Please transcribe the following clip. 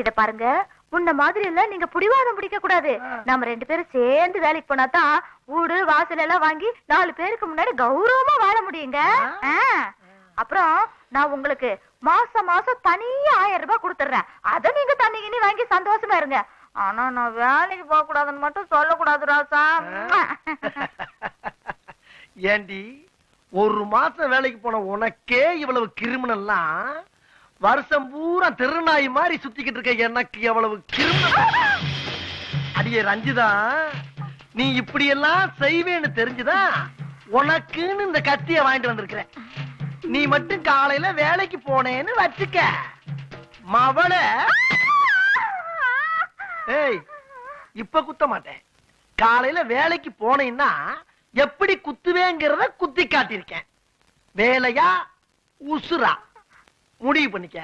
இத பாருங்க, முன்ன மாதிரி எல்லாம் நீங்க புடிவாதம் பிடிக்க கூடாது. நம்ம 2 பேரும் சேர்ந்து வேலைக்கு போனாதான் வீடு வாசல் எல்லாம் வாங்கி 4 பேருக்கு முன்னாடி கௌரவமா வாழ முடியுங்க. அப்புறம் நான் உங்களுக்கு மாசம் மாசம் தனியா 1000 ரூபாய் கொடுத்துறேன். அத நீங்க தண்ணிக்கினி வாங்கி சந்தோஷமா இருங்க. ஆனா நான் வேலைக்கு போக கூடாதுன்னு மட்டும் சொல்லக்கூடாது ராசா. ஏண்டி, ஒரு மாசம் வேலைக்கு போன உனக்கே இவ்வளவு கிரிமினல்லாம், வருஷம் பூரா திருநாய் மாதிரி சுத்திக்கிட்டு இருக்க எனக்கு எவ்வளவு கிரிமினல். அடியே ரஞ்சிதா, நீ இப்படி எல்லாம் செய்வேன்னு தெரிஞ்சுதான் உனக்குன்னு இந்த கத்திய வாங்கிட்டு வந்திருக்கிறேன். நீ மட்டும் காலையில வேலைக்கு போனேன்னு வச்சுக்க, மவள ஏய் இப்ப குத்த மாட்டேன். காலையில வேலைக்கு போனேன்னா எப்படி குத்துவேங்கிறத குத்தி காட்டியிருக்கேன். வேலையா உசுரா முடிவு பண்ணிக்க.